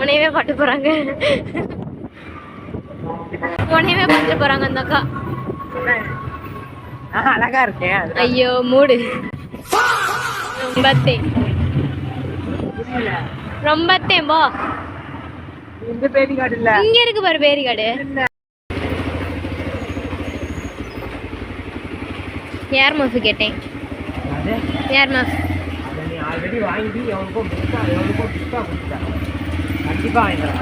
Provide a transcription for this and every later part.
உனையவே பாட்டு போறாங்க. உனையவே பாட்டு போறாங்க அந்த அக்கா. அழகா இருக்கேன். ஐயோ மூடு. ரொம்பத்தே ரொம்பத்தே போ. இந்த பேரிகார்டு இல்ல, இங்க இருக்கு பாரு பேரிகார்டு. யார் மஃப் கேட்டேன்? யார் மஃப்? நீ ஆல்ரெடி வாங்கி எவனுக்கும் கண்டிப்பா வாங்கிக்கலாம்.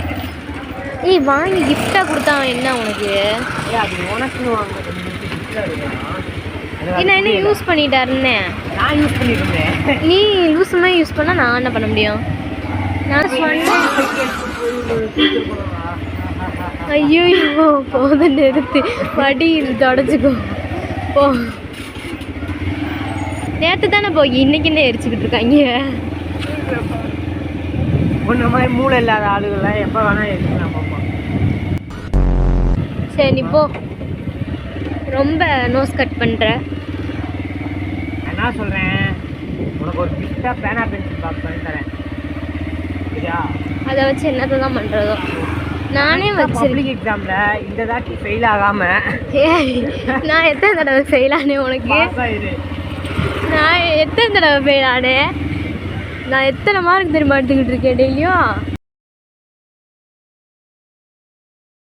ஏய் வாங்கி கிஃப்டா கொடுத்தா என்ன உனக்கு? அது உனக்கு வாங்க என்ன யூஸ் பண்ணிட்டாருன்னு நான் யூஸ் பண்ணிட்டு இருந்தேன். நீ லூசுமா யூஸ் பண்ணா நான் என்ன பண்ண முடியும்? நான் சொன்னேன். ஐயோ போத நிறுத்து, படி தொடச்சுக்கோ போ. நேற்று தானே போய் இன்னைக்கு என்ன எரிச்சுக்கிட்டு இருக்காங்க. உன்ன மாதிரி மூளை இல்லாத ஆளுகள்லாம் எப்போ வேணா எரிக்கலாம். சரி நீ போ. ரொம்ப நோஸ் கட் பண்ணுற. என்ன சொல்கிறேன், உனக்கு ஒரு கிஃப்டாக பேனா பென்சில் பாக்ஸ் பண்ணி தரேன் சரியா? அதை வச்சு என்னத்தை தான் பண்ணுறதோ நானே வச்சு. பப்ளிக் எக்ஸாமில் இந்த தாட்டி ஃபெயில் ஆகாமல் நான் எத்தனை தடவை ஃபெயில் ஆனேன் உனக்கு? நான் எத்தனை தடவை ஃபெயில் ஆனேன்? நான் எத்தனை மார்க் தெரியுமா எடுத்துக்கிட்டு இருக்கேன் டெய்லியும்?